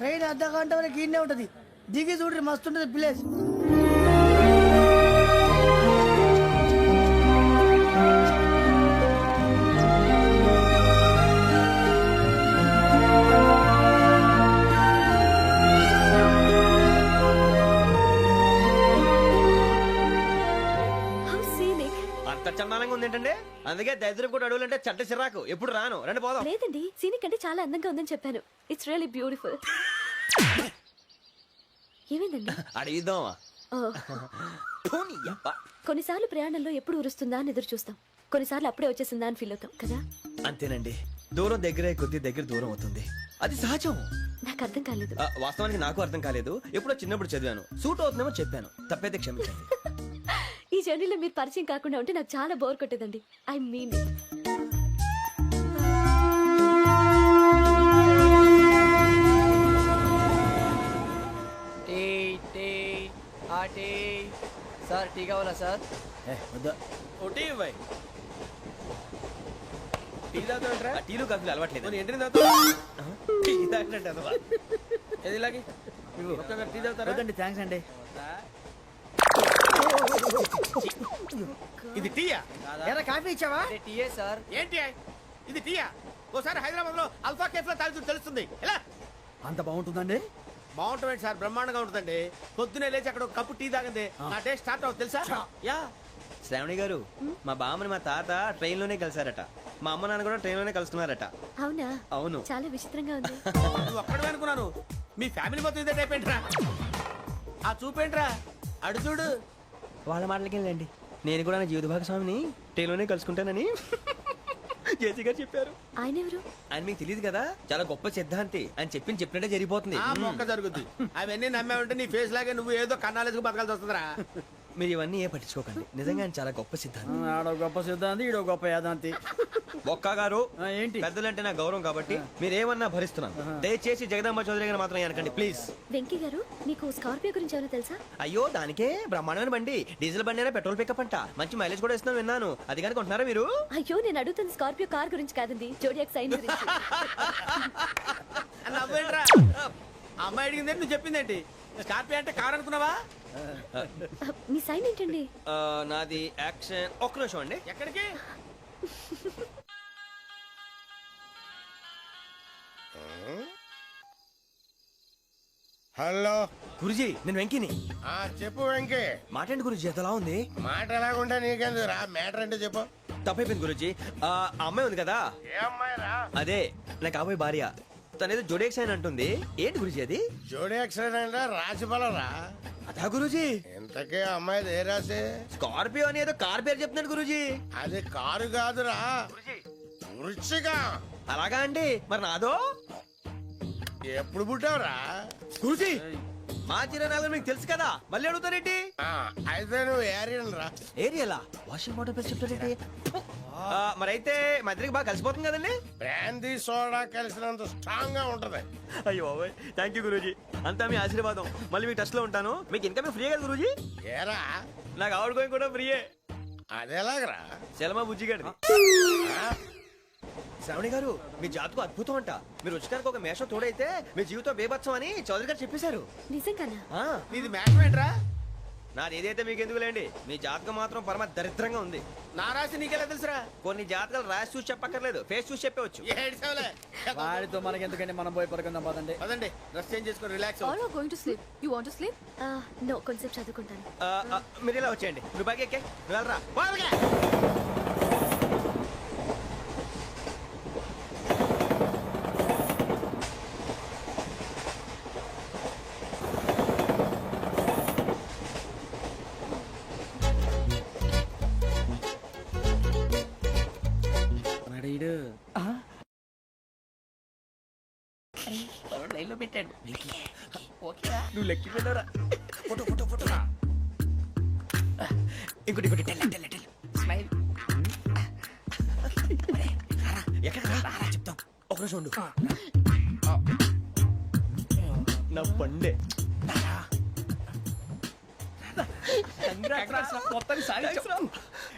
Train అర్ధ గంట వరకు ఇన్నే ఉంటది. దిగి చూడ్రి మస్తు ఉంటది ప్లేస్. చందానంగా ఉంది ఏంటంటే, అందుకే దరిద్రం కూడా అడవులంటే చట్ట చిరాకు. ఎప్పుడు రాను, రండి పోదాం. లేదండి, సీనిక్ అంటే చాలా అందంగా ఉందని చెప్పాను. It's really beautiful. ఏమైందండి? అడిగిద్దామా? కొన్నిసార్లు ప్రయాణంలో ఎప్పుడు ఉరుస్తుందా అని ఎదురు చూస్తాం, కొన్నిసార్లు అప్పుడే వచ్చేసిందా అని ఫీల్ అవుతాం కదా. అంతేనండి, దూరం దగ్గరే కొద్ది దగ్గర దూరం అవుతుంది, అది సహజం. నాకు అర్థం కాలేదు. వాస్తవానికి నాకు అర్థం కాలేదు. ఎప్పుడో చిన్నప్పుడు చదివాను, సూట్ అవుతుందేమో చెప్పాను, తప్పైతే క్షమించండి. ఈ జర్నీలో మీరు పరిచయం కాకుండా ఉంటే నాకు చాలా బోర్ కొట్టేదండి. ఐ మీన్ సార్ టీ కావాలా సార్? టీ ఇవ్వాయి. టీ తాగుతాంట్రా? టీలు కాఫీలు అలవాట్లేదు. ఎంట్రీ టీ తాగినట్టు ఏది ఇలాగే టీ తాగుతారా? థ్యాంక్స్ అండి. ఇది టీయా? ఎరా కాఫీ ఇచ్చావా? టీయే సార్. ఏంటి ఇది టీయా? ఓసారి హైదరాబాద్ లో అల్ఫా కేఫ్ లో తాగుతూ తెలుస్తుంది. ఎలా అంత బాగుంటుందండి? బాగుంటుంది సార్, బ్రహ్మాండంగా ఉంటుందండి. పొద్దునే లేచి అక్కడ ఒక కప్పు టీ తాగింది నా డే స్టార్ట్ అవుతుంది తెలుసా? యా. శ్రావణి గారు, మా బామ్మని మా తాత ట్రైన్ లోనే కలిసారట, మా అమ్మ నాన్న కూడా ట్రైన్ లోనే కలుసుకున్నారట. అవునా? అవును. చాలా విచిత్రంగా ఉంది. నువ్వు ఒక్కడే అనుకున్నాను, మీ ఫ్యామిలీ మొత్తం ఇదే టైప్ ఏంట్రా? ఆ చూపేంట్రా, అడు చూడు. వాళ్ళ మాటలకి వెళ్ళండి, నేను కూడా నా జీవిత భాగస్వామిని ట్రైన్ లోనే కలుసుకుంటానని జేసీ గారు చెప్పారు. ఆయన ఎవరు? ఆయన మీకు తెలియదు కదా, చాలా గొప్ప సిద్ధాంతి అని చెప్పినట్టే జరిగిపోతుంది. మొక్క జరుగుద్ది. అవన్నీ నమ్మే ఉంటే నీ ఫేస్ లాగే నువ్వు ఏదో కన్నాలేసుకు బతకాల్సి వస్తుందిరా. మీరు ఇవన్నీ ఏ పట్టించుకోకండి, నిజంగా ఆయన చాలా గొప్ప సిద్ధాంతి. ఆడో గొప్ప సిద్ధాంతి, ఈడో గొప్ప యాదాంతి. ఒక్క గారు ఏంటి? పెద్దలంటే నా గౌరవం కాబట్టి మీరేమన్నా భరిస్తున్నాను. దయచేసి జగదాంబ చౌదరి గారు మాత్రం అనకండి ప్లీజ్. వెంకీ గారు, మీకు స్కార్పియో గురించి ఏమైనా తెలుసా? అయ్యో, దానికే బ్రహ్మాండమైన బండి, డీజిల్ బండి అయినా పెట్రోల్ పికప్ అంట, మంచి మైలేజ్ కూడా ఇస్తున్నాను విన్నాను. అది కానీ కొంటున్నారా మీరు? అయ్యో, నేను అడుగుతున్న స్కార్పియో కార్ గురించి కాదండి, జోడియాక్ సైన్ గురించి. అమ్మాయి అడిగింది నువ్వు చెప్పిందేంటి? స్కార్పియో అంటే కార్ అనుకున్నావా? మీ సైన్ ఏంటండి? నాది యాక్షన్. ఒక్క నిమిషం అండి. ఎక్కడికి? హలో గురుజీ, నేను వెంకిని. చెప్పు వెంకీ. మాట్లాడండి గురుజీ, ఎంతలా ఉంది? మాట ఎలాగుంటా నీకెందుకు రా, మ్యాటర్ అంటే చెప్పు. తప్పైపోయింది గురుజీ. ఆ అమ్మాయి ఉంది కదా, ఏ అమ్మాయి రా? అదే నా కాబోయే భార్య. తనేదో జోడేక్స్ అని అంటుంది. ఏంటి గురుజీ అది? జోడి యాక్సిడెంట్ రాసి బలరా? అదా గురుజీ. ఇంతకే అమ్మాయి ఏ రాసి? స్కార్పియో అని ఏదో కార్ పేరు చెప్తున్నాడు గురుజీ. అది కారు కాదురా, వృచ్చిక. అలాగా అండి, మరి నాదో? ఎప్పుడు పుట్టావురా? గురుజీ, మా చిరనాలు మీకు తెలుసు కదా, మళ్ళీ అడుగుతారేంటి? అయితే నువ్వు ఏరియన్ రా. ఏరియలా? వాషింగ్ వాటర్ పేరు చెప్తారేంటి? మరైతే మా ఇద్దరికి బాగా కలిసిపోతుంది కదండి. బ్రాందీ సోడా కలిసినంత స్ట్రాంగ్ గా ఉంటది. అయ్యో థ్యాంక్ యూ గురూజీ, అంతా మీ ఆశీర్వాదం. మళ్ళీ మీకు టచ్ లో ఉంటాను. మీకు ఇన్కమ్ ఫ్రీ కదా గురూజీ? ఏరా, నాకు ఆవిడ గోయింగ్ కూడా ఫ్రీయే. అదేలాగరా? చలమా బుజ్జి గారిది. శ్రావణి గారు, మీ జాతకు అద్భుతం అంట. మీరు రుచికారికి ఒక మేషం తోడైతే మీ జీవితం బేబత్సం అని చౌదరి గారు చెప్పేశారు. నిజంగానా? నీది మేషం ఏంట్రా? నాది ఏదైతే మీకు ఎందుకు లేండి, మీ జాతకం మాత్రం పరమ దరిద్రంగా ఉంది. నా రాసి నీకెలా తెలుసురా? కొన్ని జాతకాలు రాసి చూసి చెప్పక్కర్లేదు, ఫేస్ చూసి చెప్పవచ్చు. వాడితో మనకి ఎందుకంటే, మనం పోయి పడుకుందాం పదండి. పదండి, డ్రెస్ చేంజ్ చేసుకొని relax. All are going to sleep. You want to sleep? No, కొంచెం చదువుకుంటాను. మీరు ఇలా వచ్చేయండి. నువ్వు బాగా ఎక్కే, నువ్వు వెళ్ళరా. లైన్లో పెట్టాడు. నువ్వు లెక్కి వెళ్ళరా. Photo photo photo. ఇంకోటి ఇంకోటి. స్మైల్. ఎక్కడ రారా చెప్తాం. ఒక రోజు ఉండు. నా పండే.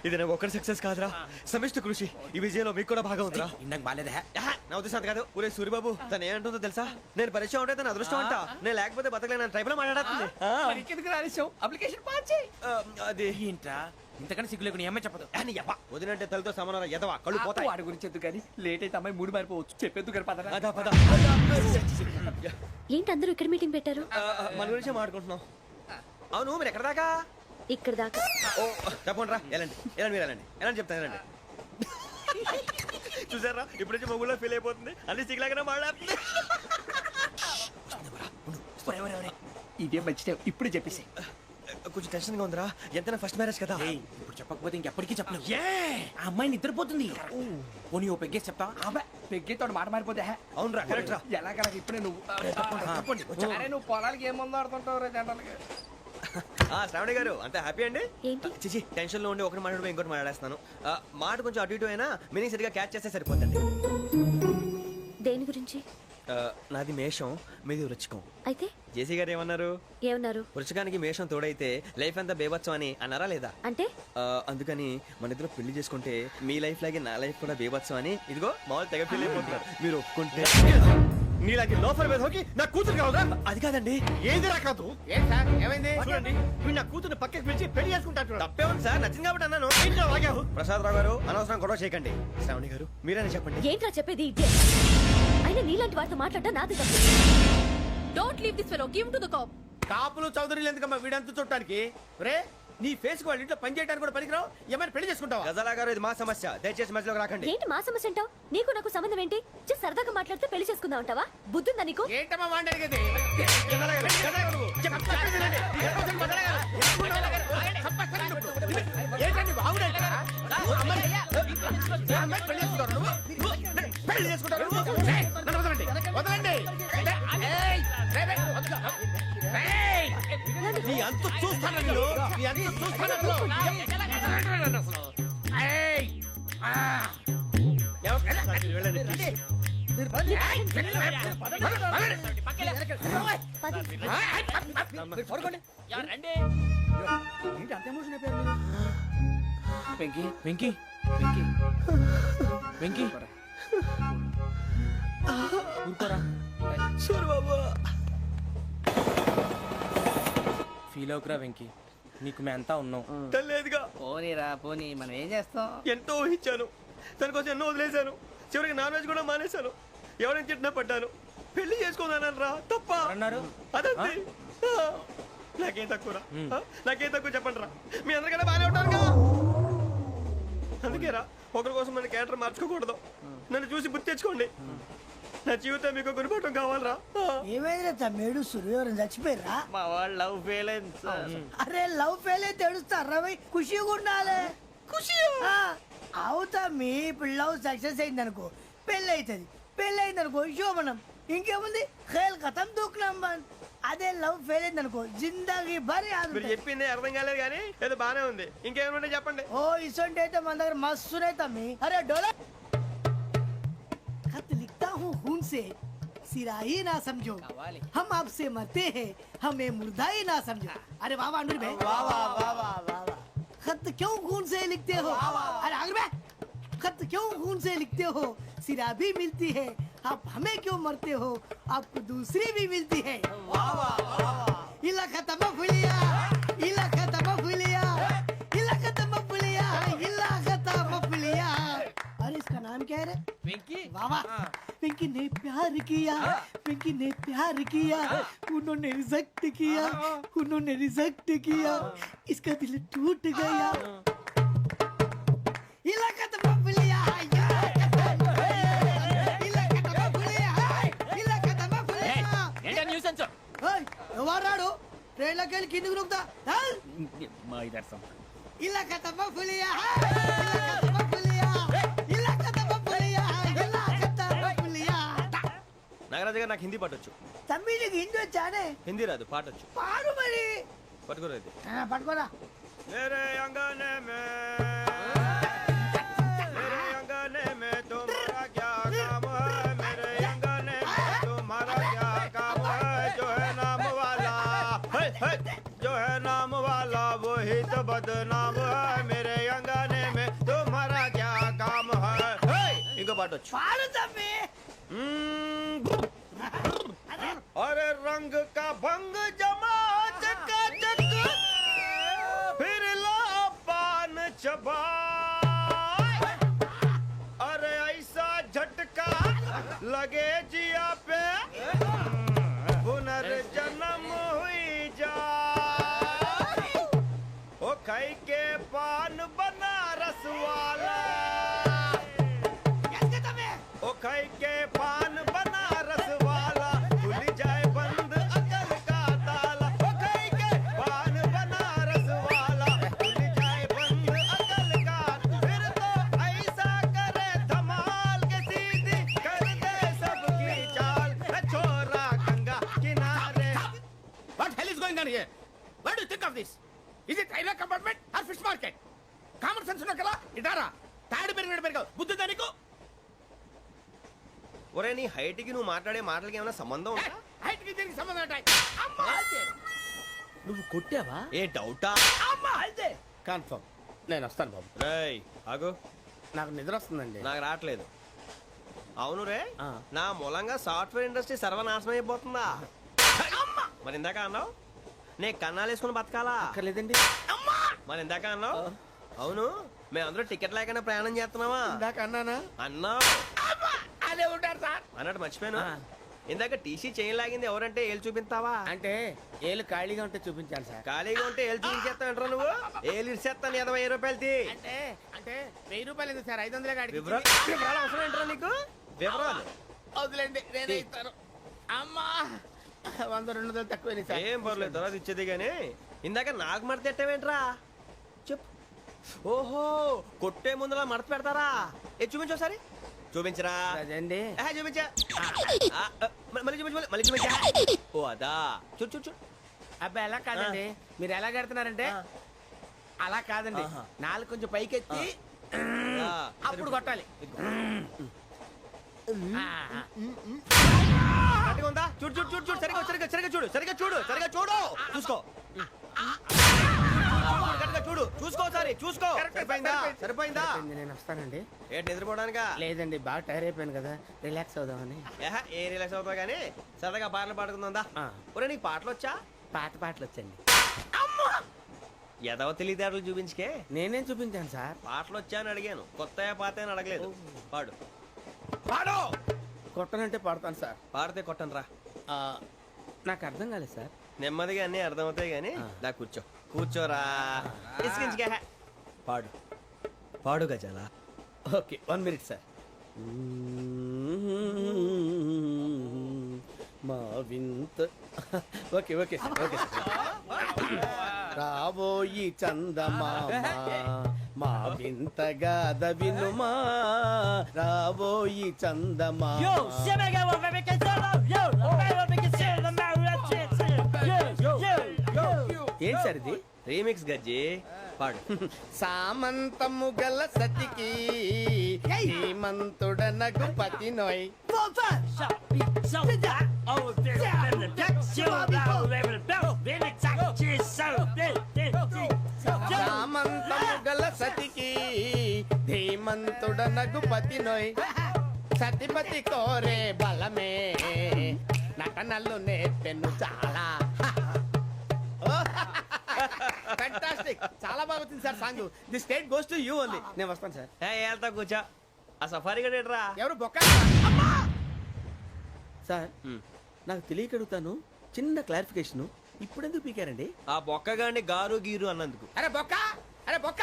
ఇది నాకు ఒక్కడి సక్సెస్ కాదురా, సమిష్టి కృషి. ఈ విజయంలో మీకు కూడా భాగం ఉందిరా. ఇందాక బాలేదా? నా ఉద్దేశం అది కాదు. ఊరే సూరిబాబు తను ఏమంటుందో తెలుసా? నేను పరిచయం ఉంటే తన అదృష్టం అంట, నేను లేకపోతే బతకలేను ట్రైబ్ లో మాట్లాడుతుంది. ఎందుకు రాలేసావు? అప్లికేషన్ పాస్ చేయి. అది ఏంట్రా ఇంతకన్నా సిగ్గు లేకుండా ఏమై చెప్పదు. వదినంటే తలతో సమానం ఎదవా, కళ్ళు పోతాయి. వాడి గురించి ఎందుకు కానీ లేట్ అయితే అమ్మాయి మూడు మారిపోవచ్చు. చెప్పేందుకు గారు పదరా. అదా పద. ఏంటి అందరూ ఇక్కడ మీటింగ్ పెట్టారు? మన గురించే మాట్లాడుకుంటున్నాం. అవును మీరు ఎక్కడ దాకా? ఇక్కడ దాకా. ఓ తప్పకుండా రా, వెళ్ళండి వెళ్ళండి, మీరు వెళ్ళండి వెళ్ళండి చెప్తాను, వెళ్ళండి. చూసారా ఇప్పుడు నుంచి మొగుల్లో ఫీల్ అయిపోతుంది, అన్ని సిగ్లాగానే మాట్లాడుతుంది. ఇదే మంచి టైం, ఇప్పుడే చెప్పేసి. కొంచెం టెన్షన్ గా ఉందిరా, ఎంతైనా ఫస్ట్ మ్యారేజ్ కదా. ఇప్పుడు చెప్పకపోతే ఇంకెప్పటికీ చెప్పలేదు. ఆ అమ్మాయి నిద్రపోతుంది. పోనీ ఓ పెగ్గేసి చెప్తా. అబ్బా పెగ్గేతో మాట మారిపోతే. అవునురా, కరెక్ట్ రా. ఎలాగలా ఇప్పుడే నువ్వు అరే నువ్వు పొలాలకి ఏముందో ఆడుతుంటావు రే జనరల్గా. శ్రావణి గారు అంత హ్యాపీ అండి? ఏంటి? చిచి టెన్షన్ లో ఉండి ఒకటి మాట్లాడుతూ ఇంకోటి మాట్లాడేస్తున్నాను. మాట కొంచెం అటు ఇటు అయినా మీనింగ్ సరిగా క్యాచ్ చేస్తే సరిపోతుంది. దేని గురించి? నాది మేషం, మీది వృచ్చికం. అయితే జేసీ గారు ఏమన్నారు? ఏమన్నారు? వృచ్చికానికి మేషం తోడైతే లైఫ్ అంతా బేబత్సం అని అన్నారా లేదా? అంటే అందుకని మన ఇద్దరు పెళ్లి చేసుకుంటే మీ లైఫ్ లాగే నా లైఫ్ కూడా బేబత్సం అని ఇదిగో మామూలు తెగ పెళ్లి అయిపోతున్నారు. మీరు ఒప్పుకుంటే నీలాంటి లోఫర్ మీద హోకి నా కూతురు కావదా? అది కాదండి. ఏది రాకదు ఏం సార్ ఏమైంది చూడండి వీడు నా కూతురు పక్కకి పిలిచి పెళ్లి చేసుకుంటాడు. తప్పే ఉంది సార్, నచ్చింది కాబట్టి అన్నాను. ప్రసాద్ రావు గారు అనవసరం గొడవ చేయకండి. శ్రావణి గారు మీరైనా చెప్పండి. ఏంట్రా చెప్పేది? అయినా నీలాంటి వారితో మాట్లాడటం నాది తప్పు. Don't leave this fellow. Give him to the cop. కాపులు చౌదరులు ఎందుకమ్మా వీడంతా చుట్టానికి? రే నీ ఫేస్ వాళ్ళ ఇంట్లో పని చేయడానికి కూడా పనికిరావు, ఏమైనా పెళ్లి చేసుకుంటావా? గజాలా గారు ఇది మా సమస్య, దయచేసి మధ్యలోకి రాకండి. ఏంటి మా సమస్య అంటావు? నీకు నాకు సంబంధం ఏంటి? సరదాగా మాట్లాడితే పెళ్లి చేసుకుందాం అంటావా? బుద్ధుందా నీకు? ఏంటమ్మా వాడేది? పెళ్లి చేసుకుంటారు. నీ అంత చూస్తాను, నీ అంత చూస్తాను. వెంకీ వెంకీ వెంకీ వెంకీ ఊరుకోరా. ఫీల్ అవుకురా వెంకీ, నీకు మేమంతా ఉన్నాం. తెలియదుగా. పోనీరా పోనీ, మనం ఏం చేస్తాం? ఎంతో ఊహించాను, తన కోసం ఎన్నో వదిలేశాను, చివరికి నాన్ వెజ్ కూడా మానేశాను. ఎవరైనా తిట్టినా పడ్డాను. పెళ్లి చేసుకున్నాను రా, తప్ప అన్నారు. అదంతే. నాకేం తక్కువరా, నాకేం తక్కువ చెప్పండి రా. మీ అందరికన్నా బాగానే ఉంటారుగా. అందుకేరా ఒకరి కోసం మన క్యారెక్టర్ మార్చుకోకూడదు. నన్ను చూసి గుర్తు తెచ్చుకోండి. నా జీవితం మీకు గురిపటం కావాలరా. ఏమైందిరా తమ్మేడు సూర్యవరం చచ్చిపోయిరా? మా వాళ్ళు లవ్ ఫెయిల్ అయింది. అరే లవ్ ఫెయిల్ అయితే ఏడుస్తారా? ఖుషిగా ఉండాలి. ఖుషి అవుతా. మీ ఇప్పుడు లవ్ సక్సెస్ అయింది అనుకో పెళ్ళి అవుతుంది, పెళ్ళి అయింది అనుకో శోభనం. ఇంకేముంది ఖేల్ కథం దూకునాం బంద్. అదే లవ్ ఫెయిల్ అయింది అనుకో జిందాగీ భారీ. మీరు చెప్పింది అర్థం కాలేదు కానీ ఏదో బానే ఉంది. ఇంకేమైనా చెప్పండి. ఓ ఇసొంటి అయితే మన దగ్గర మస్తున్నాయి తమ్మి. అరే డోలా खत लिखता हूँ खून से सिरा ही ना समझो, हम आपसे मरते हैं हमें मुर्दा ही ना समझो. अरे वाह वाह भाई, वाह वाह वाह वाह वाह. खत क्यों खून से लिखते हो? अरे आगे भाई, खत क्यों खून से लिखते हो? सिरा भी मिलती है, आप हमें क्यों मरते हो? आपको दूसरी भी मिलती है. वाह वाह वाह. इला खत्म फुलिया, इला खत्म फुलिया, इला खत्म फुलिया, इला खत्म फुलिया. अरे इसका नाम क्या है रे? వెంకీ वाह वाह. पिंकी ने प्यार किया, पिंकी ने प्यार किया, उन्होंने रिजेक्ट किया, उन्होंने रिजेक्ट किया, इसका दिल टूट गया. इलाका तो बबलिया, इलाका तो बबलिया, इलाका तो बबलिया. ఏంటా న్యూసెన్స్? ओए ఎవరు రాడు? ట్రైన్ లోకి వెళ్ళి కిందికి నొక్కుతా. మా ఇదర్సం इलाका तो बबलिया, इलाका तो बबलिया, इलाका तो बबलिया, इलाका तो बबलिया. నాగరాజు గారు నాకు హిందీ పాటొచ్చు. తమ్మి నీకు హిందీ వచ్చానే? హిందీ రాదు, పాటొచ్చు. పాడు మరి. పట్టుకోలేదు. పట్టుకోరా. मेरे अंगने में तुम्हारा क्या काम है? मेरे अंगने में तुम्हारा क्या काम है? जो है नाम वाला, जो है नाम वाला वही तो बदनाम है. मेरे अंगने పాటు వచ్చు పాడు తమ్మి. अरे रंग का भंग जमा चकाचक फिर ला पान चबा अरे ऐसा झटका लगे जिया पे पुनर्जन्म हुई जा ओ खाई के पान बनारस वाला ओ खाई के पान बनारस वाला खुल जाए बंद अकल का ताला ओ खाई के पान बनारस वाला खुल जाए बंद अकल का फिर तो ऐसा करे धमाल के सीधी कर दे सबकी चाल छोरा गंगा किनारे What hell is going on here? What do you think of this? Is it railway compartment or fish market? Common sense ఉన్నా కదా ఇటారా తాడు పెరిగాడు బుద్ధి దానికి ఒరే నీ హైట్ కి నువ్వు మాట్లాడే మాటలకి ఏమైనా సంబంధం ఉందా హైట్ కి దీనికి సంబంధం ఉంటాయి అమ్మా నువ్వు కొట్టావా? ఏ డౌటా అమ్మా అయితే కన్ఫర్మ్ నేను వస్తాను బాబు రేయ్ ఆగు నాకు నిద్ర వస్తుందండి నాకు రావట్లేదు అవును రే ఆ. నా మూలంగా సాఫ్ట్వేర్ ఇండస్ట్రీ సర్వనాశనం అయిపోతుందా మరి ఇందాక అన్నావు నే కన్నాలు వేసుకుని బతకాలా అక్కర్లేదండి. మరి ఇందాక అన్నావు అవును మేమందరూ టికెట్ లేకుండా ప్రయాణం చేస్తున్నావా ఇందాక అన్నానా అన్నావు అదే ఉంటారు సార్ అన్నట్టు మర్చిపోయాను ఆ. ఇందాక టీసీ చేయి లాగింది ఎవరంటే ఏళ్ళు చూపిస్తావా అంటే ఏళ్ళు ఖాళీగా ఉంటే చూపించాను సార్ ఖాళీగా ఉంటే ఏళ్ళు చూపించేస్తావు నువ్వు ఏళ్ళు ఇచ్చేస్తాను 20 రూపాయలది అంటే అంటే 1000 రూపాయలు ఎందుకు సార్ 500 కాడికి వివరాలు వివరాలు అవసరం ఏంట్రా నీకు వివరాలు వదిలేండి నేనే ఇస్తాను అమ్మా 100 200 తక్కువ సార్ ఏం పర్లేదు తర్వాత ఇచ్చేది గానీ ఇందాక నాకు మడత ఎట్టవేంట్రా చెప్పు ఓహో కొట్టే ముందులా మడత పెడతారా ఏ చూపించు ఒకసారి చూపించరా అదండి చూపించా మళ్ళీ చూపించు మళ్ళీ చూపించా ఓ అదా చూడు చూడు చూడు అబ్బాయి ఎలా కాదండి మీరు ఎలా కడుతున్నారంటే ఆ. అలా కాదండి ఆహా. నాలుగు కొంచెం పైకెత్తి ఆ, అప్పుడు కొట్టాలి ఆ, ఆ. కరెక్ట్గా ఉందా చూడు చూడు చూడు చూడు సరిగా సరిగా సరిగా చూడు సరిగా చూడు సరిగా చూడు చూసుకో కరెక్ట్గా చూడు చూసుకో ఒకసారి చూసుకో కరెక్ట్, సరిపోయిందా సరిపోయింది. సరిపోయిందా సరిపోయింది, నేను వస్తానండి ఏంటి నిద్రపోవడానికా లేదండి బాగా టైర్ అయిపోయాను కదా రిలాక్స్ అవుదామని ఏ రిలాక్స్ అవుతావు కానీ సరదాగా పాటలు పాడుకుందా ఆ. ఒరే నీకు పాటలు వచ్చా పాత పాటలు వచ్చండి ఎదవ తెలివితేటలు చూపించుకే నేనేం చూపించాను సార్ పాటలు వచ్చా అని అడిగాను కొత్త పాత అని అడగలేదు పాడు పాడు కొట్టనంటే పాడతాను సార్ పాడితే కొట్టను రా ఆ, నాకు అర్థం కాలేదు సార్ నెమ్మదిగా అన్ని అర్థమవుతాయి కానీ దా కూర్చో కూర్చోరా ఇసుకించుకే పాడు పాడు గజాల ఓకే 1 మినిట్ సార్ మా వింత okay okay sir okay sir రాబోయి చందమామ మా వింతగాథ వినుమా రాబోయి చందమామ ఏం సార్ ఇది రీమిక్స్ గజ్జి పాడు సామంతము గల సతికి హేమంతుడనగు పతి నోయ్ సామంతము గల సతికి ధీమంతుడనగు పతి నోయ్ సతిపతి కోరే బలమే నటనలు నేర్పెను చాలా ఫ్యాంటాస్టిక్ చాలా బాగా వచ్చింది sir song the state goes to you only నేను వస్తాను సార్ వెళ్తా కూర్చో ఆ సఫారీ గడేట్రా ఎవరు బొక్క సార్ నాకు తెలియక అడుగుతాను చిన్న క్లారిఫికేషన్ ఇప్పుడు ఎందుకు పీకారండి ఆ బొక్కగాండి గారు గీరు అన్నందుకు అరే బొక్క అరే బొక్క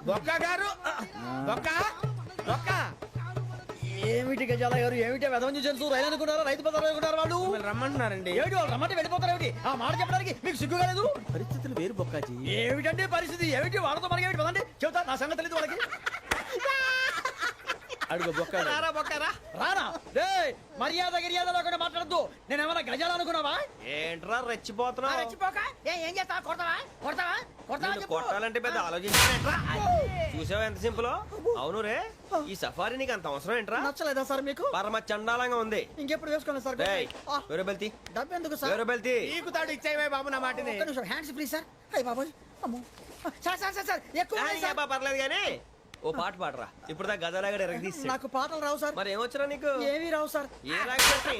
బొక్క గారు బొక్క బొక్క ఏమిటి గజాల గారు ఏమిటి వెదవం చూసారు రైలు అనుకుంటారా రైతు పదాలు అనుకుంటారు వాళ్ళు మిమ్మల్ని రమ్మంటున్నారండి ఏమిటి వాళ్ళు రమ్మంటే వెళ్ళిపోతారు ఏమిటి ఆ మాట చెప్పడానికి మీకు సిగ్గు కాలేదు పరిస్థితులు వేరు బొక్కాజీ ఏమిటంటే పరిస్థితి ఏమిటి వాళ్ళతో మనకి ఏమిటి పదండి చెబుతా నా సంగతి తెలియదు వాళ్ళకి అడుగు బొక్క రారా బొక్కరా రానా రే మర్యాద గిర్యాద లేకుండా మాట్లాడద్దు నేను ఏమైనా గజాలు అనుకున్నావా ఏంట్రా రెచ్చిపోతున్నావు ఏం చేస్తా కొడతావా కొడతావా కొడతావా నిన్ను చెప్పు. కొట్టాలంటే పెద్ద ఆలోచించానేంట్రా చూసావా ఎంత సింపుల్ అవును రే ఈ సఫారీ నీకు అంత అవసరం ఏంట్రా నచ్చలేదా సార్ మీకు పరమ చండాలంగా ఉంది ఇంకెప్పుడు వేసుకోండి సార్ డేయ్, వేరే బెల్తి డబ్బు ఎందుకు సార్ వేరే బెల్తి నీకు తాడు ఇచ్చేవే బాబు నా మాటని ఒక్క నిమిషం హ్యాండ్స్ ఫ్రీ సార్ అయ్యి బాబోయ్ అమ్మో సార్ సార్ సార్ సార్ ఎక్కువ ఉన్నాయి సార్. పర్లేదు కానీ ఓ పాట పాడరా ఇప్పుడు దా గదలాగడ ఎరగ తీసి నాకు పాటలు రావు సార్. మరి ఏమొచ్చరా నీకు ఏమీ రావు సార్. ఏ రాకపోతే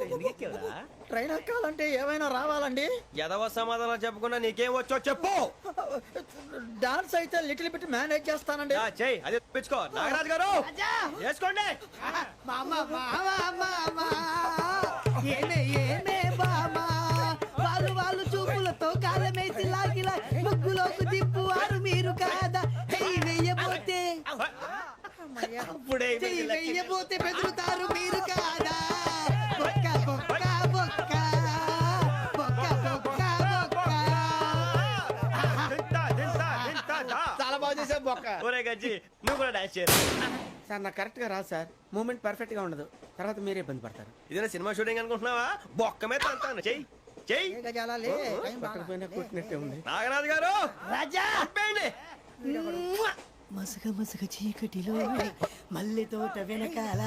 ఎందుకు ఎక్కేవరా ట్రైన్ ఎక్కాలంటే ఏమైనా రావాలండి. ఎదవ సమాధానం చెప్పకుండా నీకేం వచ్చో చెప్పు. డాన్స్ అయితే లిటిల్ బిట్ మేనేజ్ చేస్తానండి. చెయ్యి అదే తెప్పించుకో. నాగరాజు గారు రాజా వేసుకోండి. మామా మామా మామా ఏమే ఏమే బామా వాళ్ళు వాళ్ళు చూపులతో కాలమేసి లాగిలా ముగ్గులోకి తిప్పువారు మీరు కాదా. చెయ్యి వెయ్యబోతే అప్పుడే చెయ్యి వెయ్యబోతే బెదురుతారు మీరు కాదా. బొక్క బొక్క బొక్క బొక్క బొక్క బొక్క. చాలా బాగా చేసావు బొక్క. ఒరే గజ్జి నువ్వు కూడా డాన్స్ చేయరు. సార్ నాకు కరెక్ట్ గా రాదు సార్. మూమెంట్ పర్ఫెక్ట్ గా ఉండదు, తర్వాత మీరే ఇబ్బంది పడతారు. ఇదేనా సినిమా షూటింగ్ అనుకుంటున్నావా? బొక్క మీద అంటాను. చెయ్యి చెయ్యి. ఏ గజాలాలే, టైం బాగా. పక్కన కొట్టినట్టే ఉంది. నాగరాజు గారు రాజా ఆపేయండి. మసగ మసగ చీకటిలో మల్లె తోట వెనకాల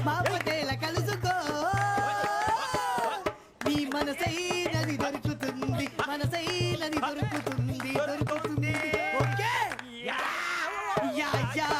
మా పటేల కలుసుకో. మీ మనసైనది దొరుకుతుంది, మనసైనది దొరుకుతుంది, దొరుకుతుంది. Okay yeah yeah